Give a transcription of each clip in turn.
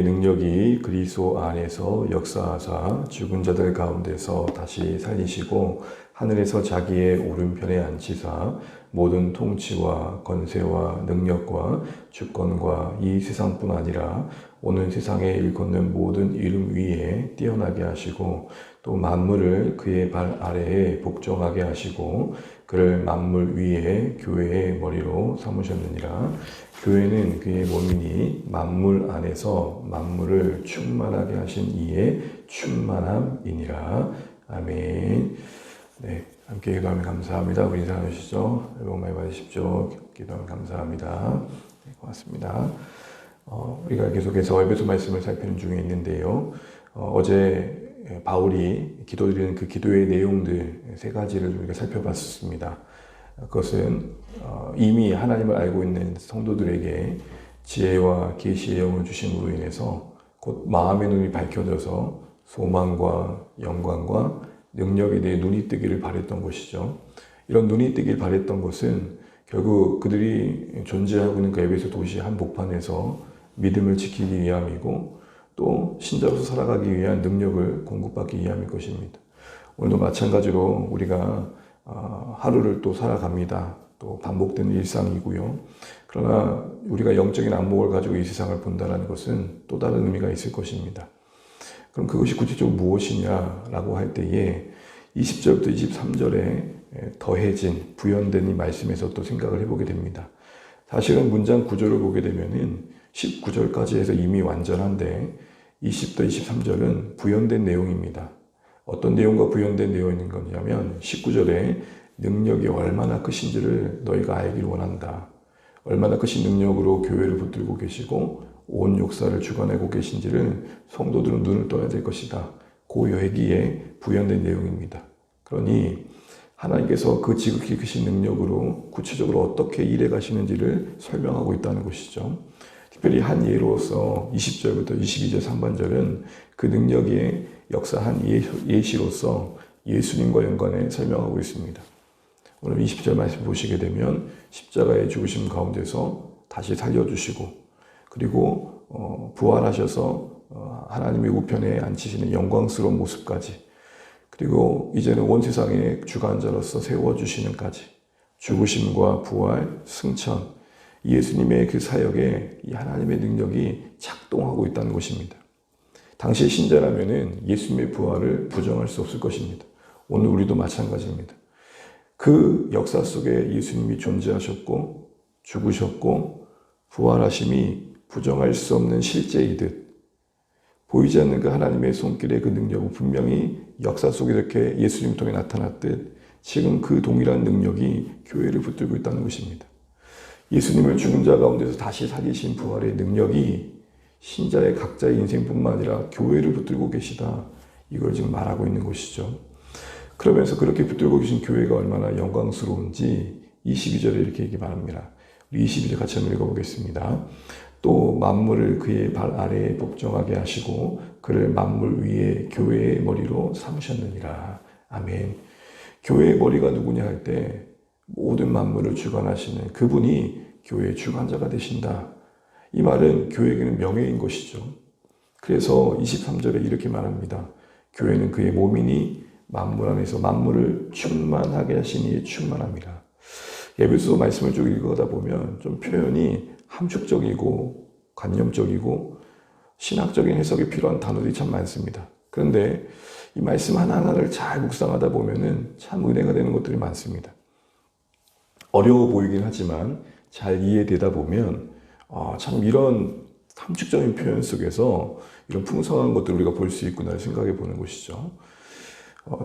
능력이 그리스도 안에서 역사하사 죽은 자들 가운데서 다시 살리시고 하늘에서 자기의 오른편에 앉히사 모든 통치와 권세와 능력과 주권과 이 세상뿐 아니라 오는 세상에 일컫는 모든 이름 위에 뛰어나게 하시고 또 만물을 그의 발 아래에 복종하게 하시고 그를 만물 위에 교회의 머리로 삼으셨느니라. 교회는 그의 몸이니 만물 안에서 만물을 충만하게 하신 이의 충만함이니라. 아멘. 네, 함께 기도하면 감사합니다. 우리 인사 나누시죠. 복 많이 받으십시오. 기도하면 감사합니다. 네, 고맙습니다. 우리가 계속해서 에베소 말씀을 살피는 중에 있는데요. 어제 바울이 기도드리는 그 기도의 내용들 세 가지를 우리가 살펴봤습니다. 그것은 이미 하나님을 알고 있는 성도들에게 지혜와 계시의 영을 주심으로 인해서 곧 마음의 눈이 밝혀져서 소망과 영광과 능력에 대해 눈이 뜨기를 바랬던 것이죠. 이런 눈이 뜨기를 바랬던 것은 결국 그들이 존재하고 있는 그 에베소 도시 한복판에서 믿음을 지키기 위함이고 또 신자로서 살아가기 위한 능력을 공급받기 위함일 것입니다. 오늘도 마찬가지로 우리가 하루를 또 살아갑니다. 또 반복되는 일상이고요. 그러나 우리가 영적인 안목을 가지고 이 세상을 본다는 것은 또 다른 의미가 있을 것입니다. 그럼 그것이 구체적으로 무엇이냐라고 할 때에 20절부터 23절에 더해진, 부연된 이 말씀에서 또 생각을 해보게 됩니다. 사실은 문장 구조를 보게 되면은 19절까지 해서 이미 완전한데 20도 23절은 부연된 내용입니다. 어떤 내용과 부연된 내용인 거냐면 19절에 능력이 얼마나 크신지를 너희가 알기를 원한다. 얼마나 크신 능력으로 교회를 붙들고 계시고 온 역사를 주관하고 계신지를 성도들은 눈을 떠야 될 것이다. 그 얘기에 부연된 내용입니다. 그러니 하나님께서 그 지극히 크신 능력으로 구체적으로 어떻게 일해 가시는지를 설명하고 있다는 것이죠. 특별히 한 예로서 20절부터 22절 상반절은 그 능력의 역사한 예시로서 예수님과 연관해 설명하고 있습니다. 오늘 20절 말씀 보시게 되면 십자가의 죽으심 가운데서 다시 살려주시고 그리고 부활하셔서 하나님의 우편에 앉히시는 영광스러운 모습까지 그리고 이제는 온 세상의 주관자로서 세워주시는까지 죽으심과 부활, 승천 예수님의 그 사역에 이 하나님의 능력이 작동하고 있다는 것입니다. 당시 신자라면은 예수님의 부활을 부정할 수 없을 것입니다. 오늘 우리도 마찬가지입니다. 그 역사 속에 예수님이 존재하셨고 죽으셨고 부활하심이 부정할 수 없는 실제이듯 보이지 않는 그 하나님의 손길의 그 능력은 분명히 역사 속에 이렇게 예수님 통해 나타났듯 지금 그 동일한 능력이 교회를 붙들고 있다는 것입니다. 예수님을 죽은 자 가운데서 다시 살리신 부활의 능력이 신자의 각자의 인생뿐만 아니라 교회를 붙들고 계시다. 이걸 지금 말하고 있는 것이죠. 그러면서 그렇게 붙들고 계신 교회가 얼마나 영광스러운지 22절에 이렇게 얘기 말합니다. 우리 22절 같이 한번 읽어보겠습니다. 또 만물을 그의 발 아래에 복종하게 하시고 그를 만물 위에 교회의 머리로 삼으셨느니라. 아멘. 교회의 머리가 누구냐 할 때 모든 만물을 주관하시는 그분이 교회의 주관자가 되신다. 이 말은 교회에게는 명예인 것이죠. 그래서 23절에 이렇게 말합니다. 교회는 그의 몸이니 만물 안에서 만물을 충만하게 하시니 충만합니다. 에베소 말씀을 쭉 읽어다 보면 좀 표현이 함축적이고 관념적이고 신학적인 해석이 필요한 단어들이 참 많습니다. 그런데 이 말씀 하나하나를 잘 묵상하다 보면은 참 은혜가 되는 것들이 많습니다. 어려워 보이긴 하지만 잘 이해되다 보면 참 이런 함축적인 표현 속에서 이런 풍성한 것들을 우리가 볼 수 있구나 생각해 보는 것이죠.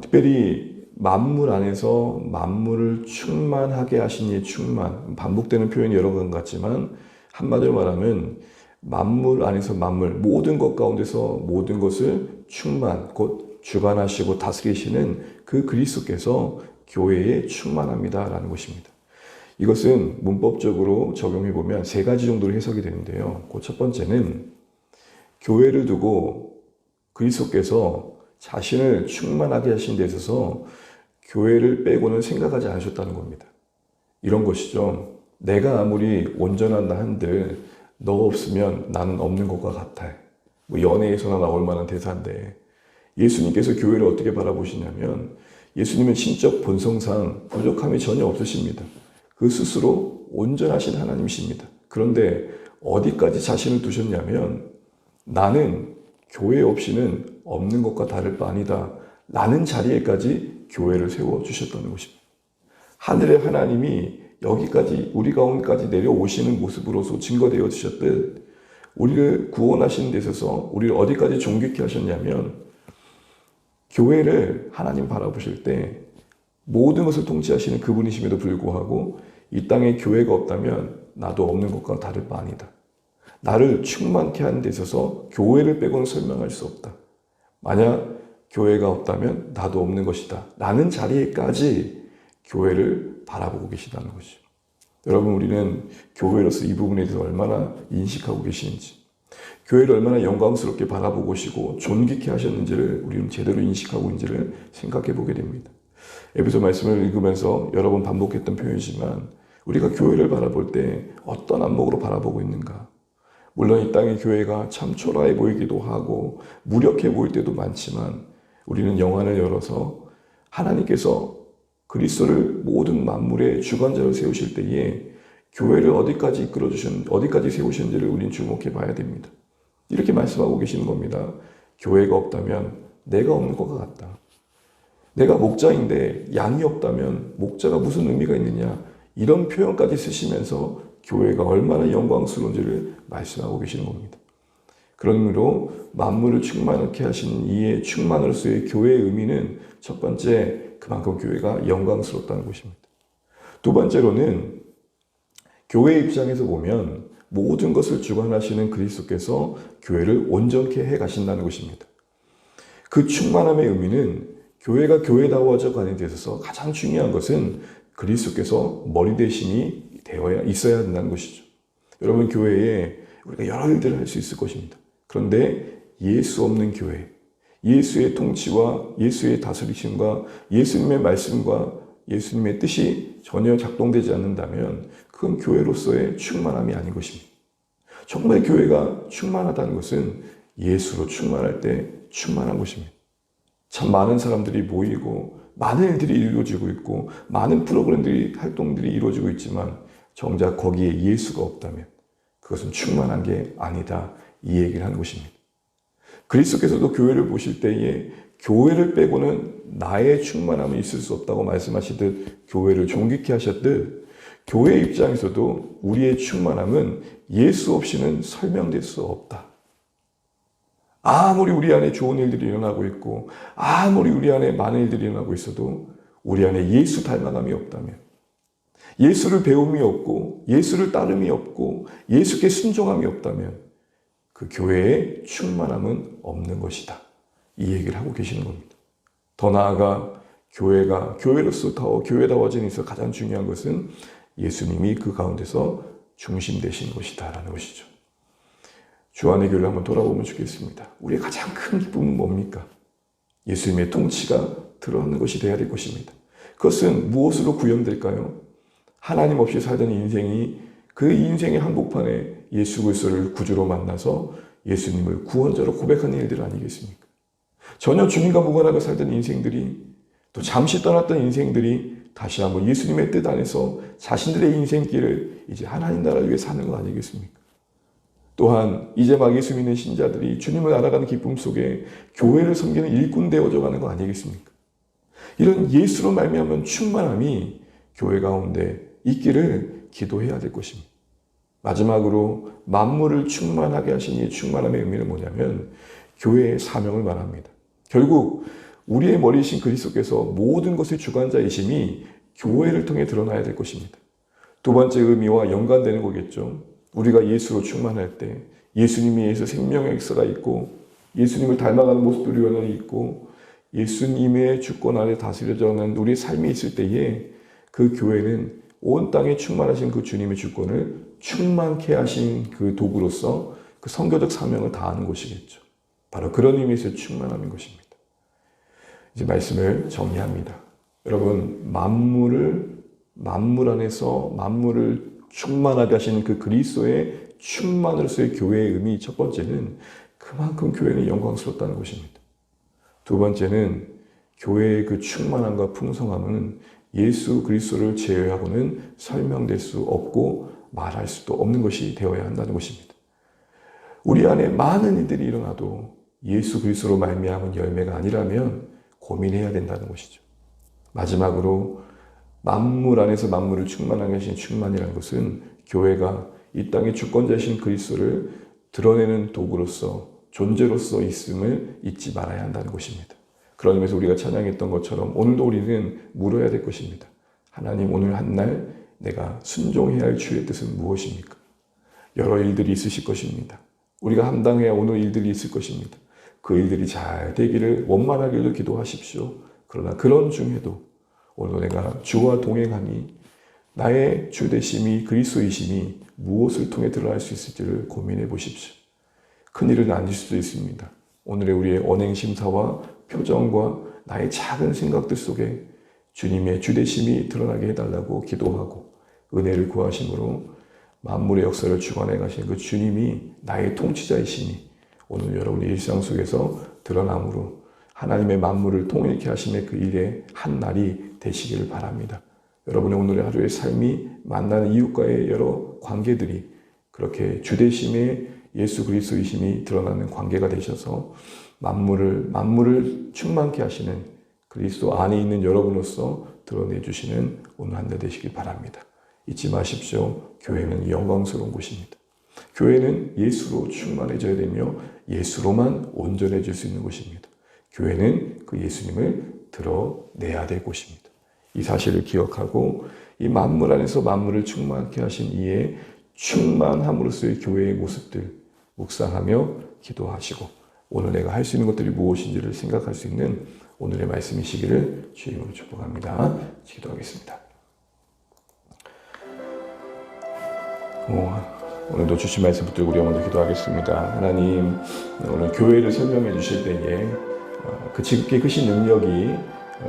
특별히 만물 안에서 만물을 충만하게 하시니 충만, 반복되는 표현이 여러 번 같지만 한마디로 말하면 만물 안에서 만물, 모든 것 가운데서 모든 것을 충만, 곧 주관하시고 다스리시는 그 그리스도께서 교회에 충만합니다라는 것입니다. 이것은 문법적으로 적용해 보면 세 가지 정도로 해석이 되는데요. 그 첫 번째는 교회를 두고 그리스도께서 자신을 충만하게 하신 데 있어서 교회를 빼고는 생각하지 않으셨다는 겁니다. 이런 것이죠. 내가 아무리 온전한다 한들 너 없으면 나는 없는 것과 같아. 뭐 연애에서나 나올 만한 대사인데, 예수님께서 교회를 어떻게 바라보시냐면 예수님은 신적 본성상 부족함이 전혀 없으십니다. 그 스스로 온전하신 하나님이십니다. 그런데 어디까지 자신을 두셨냐면 나는 교회 없이는 없는 것과 다를 바 아니다 라는 자리에까지 교회를 세워주셨다는 것입니다. 하늘의 하나님이 여기까지 우리 가운데까지 내려오시는 모습으로서 증거되어 주셨듯 우리를 구원하시는 데 있어서 우리를 어디까지 존귀케 하셨냐면 교회를 하나님 바라보실 때 모든 것을 통치하시는 그분이심에도 불구하고 이 땅에 교회가 없다면 나도 없는 것과 다를 바 아니다. 나를 충만케 하는 데 있어서 교회를 빼고는 설명할 수 없다. 만약 교회가 없다면 나도 없는 것이다. 라는 자리에까지 교회를 바라보고 계시다는 것이죠. 여러분, 우리는 교회로서 이 부분에 대해서 얼마나 인식하고 계시는지, 교회를 얼마나 영광스럽게 바라보고 계시고 존귀케 하셨는지를 우리는 제대로 인식하고 있는지를 생각해 보게 됩니다. 에베소 말씀을 읽으면서 여러 번 반복했던 표현이지만 우리가 교회를 바라볼 때 어떤 안목으로 바라보고 있는가? 물론 이 땅의 교회가 참 초라해 보이기도 하고 무력해 보일 때도 많지만 우리는 영안을 열어서 하나님께서 그리스도를 모든 만물의 주관자로 세우실 때에 교회를 어디까지 이끌어 어디까지 세우셨는지를 우리는 주목해 봐야 됩니다. 이렇게 말씀하고 계시는 겁니다. 교회가 없다면 내가 없는 것과 같다. 내가 목자인데 양이 없다면 목자가 무슨 의미가 있느냐, 이런 표현까지 쓰시면서 교회가 얼마나 영광스러운지를 말씀하고 계시는 겁니다. 그런 의미로 만물을 충만케 하시는 이의 충만으로서의 교회의 의미는 첫 번째, 그만큼 교회가 영광스럽다는 것입니다. 두 번째로는 교회 입장에서 보면 모든 것을 주관하시는 그리스도께서 교회를 온전케 해 가신다는 것입니다. 그 충만함의 의미는 교회가 교회다워져 가는 데 있어서 가장 중요한 것은 그리스도께서 머리 대신이 되어야 있어야 한다는 것이죠. 여러분, 교회에 우리가 여러 일들을 할 수 있을 것입니다. 그런데 예수 없는 교회, 예수의 통치와 예수의 다스리심과 예수님의 말씀과 예수님의 뜻이 전혀 작동되지 않는다면 그건 교회로서의 충만함이 아닌 것입니다. 정말 교회가 충만하다는 것은 예수로 충만할 때 충만한 것입니다. 참 많은 사람들이 모이고 많은 일들이 이루어지고 있고 많은 프로그램들이, 활동들이 이루어지고 있지만 정작 거기에 예수가 없다면 그것은 충만한 게 아니다, 이 얘기를 하는 것입니다. 그리스도께서도 교회를 보실 때에 교회를 빼고는 나의 충만함이 있을 수 없다고 말씀하시듯 교회를 존귀케 하셨듯 교회 입장에서도 우리의 충만함은 예수 없이는 설명될 수 없다. 아무리 우리 안에 좋은 일들이 일어나고 있고 아무리 우리 안에 많은 일들이 일어나고 있어도 우리 안에 예수 닮아감이 없다면, 예수를 배움이 없고 예수를 따름이 없고 예수께 순종함이 없다면 그 교회의 충만함은 없는 것이다, 이 얘기를 하고 계시는 겁니다. 더 나아가 교회가 교회로서 더 교회다워지는 데서 가장 중요한 것은 예수님이 그 가운데서 중심 되신 것이다 라는 것이죠. 주안의 교회를 한번 돌아보면 좋겠습니다. 우리의 가장 큰 기쁨은 뭡니까? 예수님의 통치가 드러나는 것이 되어야 될 것입니다. 그것은 무엇으로 구현될까요? 하나님 없이 살던 인생이 그 인생의 한복판에 예수 그리스도를 구주로 만나서 예수님을 구원자로 고백하는 일들 아니겠습니까? 전혀 주님과 무관하게 살던 인생들이, 또 잠시 떠났던 인생들이 다시 한번 예수님의 뜻 안에서 자신들의 인생길을 이제 하나님 나라를 위해 사는 거 아니겠습니까? 또한 이제 막 예수 믿는 신자들이 주님을 알아가는 기쁨 속에 교회를 섬기는 일꾼 되어져 가는 거 아니겠습니까? 이런 예수로 말미암은 충만함이 교회 가운데 있기를 기도해야 될 것입니다. 마지막으로 만물을 충만하게 하신 이 충만함의 의미는 뭐냐면 교회의 사명을 말합니다. 결국 우리의 머리이신 그리스도께서 모든 것의 주관자이심이 교회를 통해 드러나야 될 것입니다. 두 번째 의미와 연관되는 거겠죠. 우리가 예수로 충만할 때 예수님에 의해서 생명의 역사가 있고 예수님을 닮아가는 모습들이 원활히 있고 예수님의 주권 아래 다스려져가는 우리의 삶이 있을 때에 그 교회는 온 땅에 충만하신 그 주님의 주권을 충만케 하신 그 도구로서 그 선교적 사명을 다하는 것이겠죠. 바로 그런 의미에서 충만함인 것입니다. 이제 말씀을 정리합니다. 여러분, 만물 안에서 만물을 충만하게 하시는 그 그리스도의 충만으로서의 교회의 의미, 첫 번째는 그만큼 교회는 영광스럽다는 것입니다. 두 번째는 교회의 그 충만함과 풍성함은 예수 그리스도를 제외하고는 설명될 수 없고 말할 수도 없는 것이 되어야 한다는 것입니다. 우리 안에 많은 일들이 일어나도 예수 그리스도로 말미암은 열매가 아니라면 고민해야 된다는 것이죠. 마지막으로 만물 안에서 만물을 충만하게 하신 충만이라는 것은 교회가 이 땅의 주권자이신 그리스도를 드러내는 도구로서 존재로서 있음을 잊지 말아야 한다는 것입니다. 그런 의미에서 우리가 찬양했던 것처럼 오늘도 우리는 물어야 될 것입니다. 하나님, 오늘 한 날 내가 순종해야 할 주의 뜻은 무엇입니까? 여러 일들이 있으실 것입니다. 우리가 감당해야 오늘 일들이 있을 것입니다. 그 일들이 잘 되기를 원만하기를 기도하십시오. 그러나 그런 중에도 오늘 내가 주와 동행하니 나의 주 되심이 그리스도이심이 무엇을 통해 드러날 수 있을지를 고민해 보십시오. 큰일은 아닐 수도 있습니다. 오늘의 우리의 언행심사와 표정과 나의 작은 생각들 속에 주님의 주 되심이 드러나게 해달라고 기도하고 은혜를 구하심으로 만물의 역사를 주관해 가신 그 주님이 나의 통치자이시니 오늘 여러분의 일상 속에서 드러남으로 하나님의 만물을 통일케 하심의 그 일의 한 날이 되시기를 바랍니다. 여러분의 오늘의 하루의 삶이 만나는 이웃과의 여러 관계들이 그렇게 주되심의 예수 그리스도이심이 드러나는 관계가 되셔서 만물을 충만케 하시는 그리스도 안에 있는 여러분으로서 드러내 주시는 오늘 한 날 되시길 바랍니다. 잊지 마십시오. 교회는 영광스러운 곳입니다. 교회는 예수로 충만해져야 되며 예수로만 온전해질 수 있는 곳입니다. 교회는 그 예수님을 드러내야 될 곳입니다. 이 사실을 기억하고 이 만물 안에서 만물을 충만케 하신 이의 충만함으로써의 교회의 모습들 묵상하며 기도하시고 오늘 내가 할 수 있는 것들이 무엇인지를 생각할 수 있는 오늘의 말씀이시기를 주님으로 축복합니다. 기도하겠습니다. 오늘도 주신 말씀 붙들고 우리가 먼저 기도하겠습니다. 하나님, 오늘 교회를 설명해 주실 때에 그 지극히 크신 능력이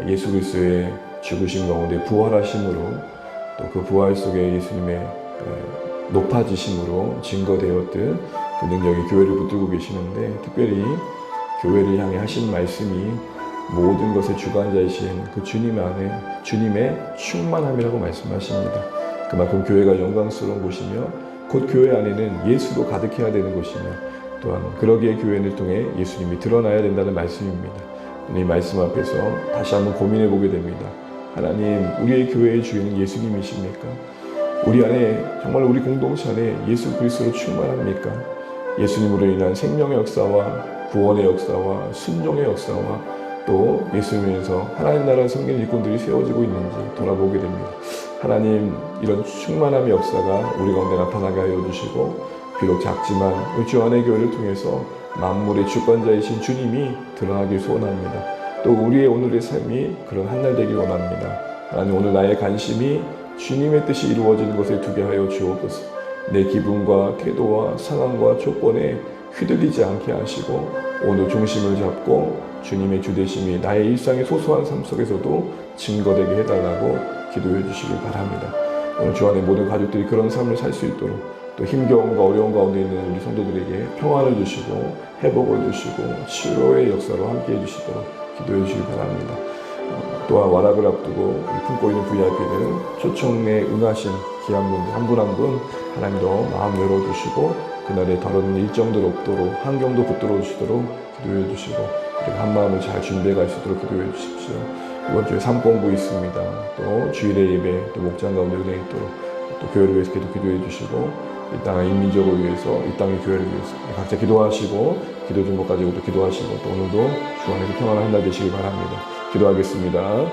예수 그리스도의 죽으심 가운데 부활하심으로 또 그 부활 속에 예수님의 높아지심으로 증거되었듯 그 능력이 교회를 붙들고 계시는데 특별히 교회를 향해 하신 말씀이 모든 것의 주관자이신 그 주님 안에 주님의 충만함이라고 말씀하십니다. 그만큼 교회가 영광스러운 곳이며 곧 교회 안에는 예수로 가득해야 되는 곳이며 또한 그러기에 교회를 통해 예수님이 드러나야 된다는 말씀입니다. 이 말씀 앞에서 다시 한번 고민해 보게 됩니다. 하나님, 우리의 교회의 주인은 예수님이십니까? 우리 안에 정말 우리 공동체 안에 예수 그리스도로 충만합니까? 예수님으로 인한 생명의 역사와 구원의 역사와 순종의 역사와 또 예수님에서 하나님 나라 섬기는 일꾼들이 세워지고 있는지 돌아보게 됩니다. 하나님, 이런 충만함의 역사가 우리 가운데 나타나게 하여 주시고 비록 작지만 주 안의 교회를 통해서 만물의 주권자이신 주님이 드러나길 소원합니다. 또 우리의 오늘의 삶이 그런 한 날 되길 원합니다. 하나님, 오늘 나의 관심이 주님의 뜻이 이루어지는 것에 두게 하여 주옵소서. 내 기분과 태도와 상황과 조건에 휘둘리지 않게 하시고 오늘 중심을 잡고 주님의 주되심이 나의 일상의 소소한 삶 속에서도 증거되게 해달라고 기도해 주시길 바랍니다. 오늘 주 안에 모든 가족들이 그런 삶을 살 수 있도록 또 힘겨움과 어려움 가운데 있는 우리 성도들에게 평안을 주시고 회복을 주시고 치료의 역사로 함께해 주시도록 기도해 주시기 바랍니다. 또한 완학을 앞두고 품고 있는 VIP들은 초청에 응하신 귀한 분들 한 분 한 분 하나님도 마음 열어주시고 그날에 더러운 일정도 없도록 환경도 붙들어 주시도록 기도해 주시고 우리가 한 마음을 잘 준비해 갈 수 있도록 기도해 주십시오. 이번 주에 삶공부 있습니다. 또 주일의 예배 또 목장 가운데 은혜 있도록 또 교회를 위해서 기도해 주시고 이 땅의 인민족을 위해서 이 땅의 교회를 위해서 각자 기도하시고 기도 중복 가지고 또 기도하시고 또 오늘도 주 안에서 평안한 한 날 되시길 바랍니다. 기도하겠습니다.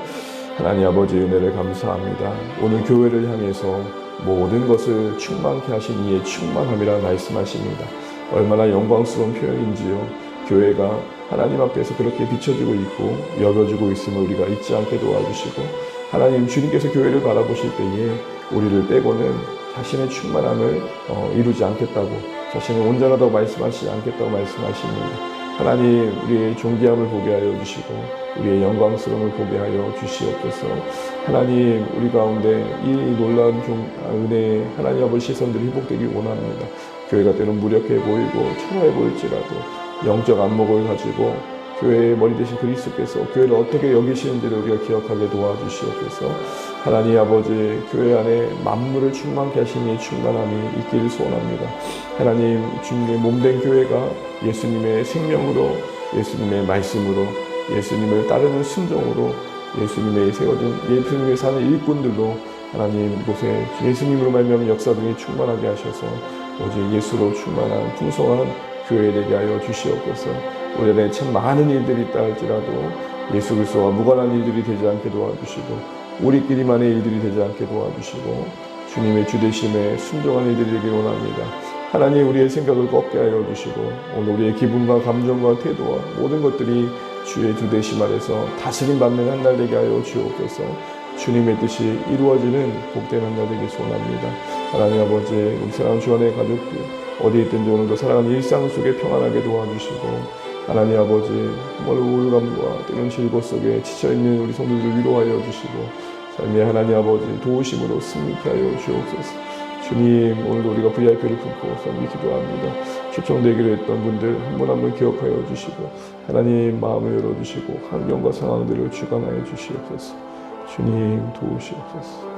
하나님 아버지의 은혜를 감사합니다. 오늘 교회를 향해서 모든 것을 충만케 하신 이의 충만함이라 말씀하십니다. 얼마나 영광스러운 표현인지요. 교회가 하나님 앞에서 그렇게 비춰지고 있고 여겨지고 있음을 우리가 잊지 않게 도와주시고 하나님 주님께서 교회를 바라보실 때에 우리를 빼고는 자신의 충만함을 이루지 않겠다고 자신의 온전하다고 말씀하시지 않겠다고 말씀하십니다. 하나님 우리의 존귀함을 보게 하여 주시고 우리의 영광스러움을 보게 하여 주시옵소서. 하나님 우리 가운데 이 놀라운 은혜에 하나님 아버지 시선들이 회복되길 원합니다. 교회가 때론 무력해 보이고 초라해 보일지라도 영적 안목을 가지고 교회의 머리 되신 그리스도께서 교회를 어떻게 여기시는지를 우리가 기억하게 도와주시옵소서. 하나님 아버지, 교회 안에 만물을 충만케 하시니 충만함이 있기를 소원합니다. 하나님, 주님의 몸된 교회가 예수님의 생명으로, 예수님의 말씀으로, 예수님을 따르는 순종으로, 예수님의 세워진 예수님의 사는 일꾼들로 하나님 이곳에 예수님으로 말미암은 역사들이 충만하게 하셔서 오직 예수로 충만한 풍성한 교회 되게 하여 주시옵소서. 우리 안에 참 많은 일들이 있다 할지라도 예수 그리스도와 무관한 일들이 되지 않게 도와주시고 우리끼리만의 일들이 되지 않게 도와주시고 주님의 주되심에 순종한 일들이 되길 원합니다. 하나님, 우리의 생각을 꺾게 하여 주시고 오늘 우리의 기분과 감정과 태도와 모든 것들이 주의 주되심 아래서 다스림 받는 한 날 되게 하여 주옵소서. 주님의 뜻이 이루어지는 복된 한 날 되길 소원합니다. 하나님 아버지, 우리 사랑하는 주 안의 가족들 어디 있든지 오늘도 살아가는 일상 속에 평안하게 도와주시고 하나님 아버지, 정말 우울감과 때로는 질고 속에 지쳐있는 우리 성도들을 위로하여 주시고 삶의 하나님 아버지 도우심으로 승리케 하여 주옵소서. 주님, 오늘도 우리가 VIP를 품고 섬기 기도합니다. 초청되기로 했던 분들 한 분 한 분 기억하여 주시고 하나님 마음을 열어주시고 환경과 상황들을 주관하여 주시옵소서. 주님 도우시옵소서.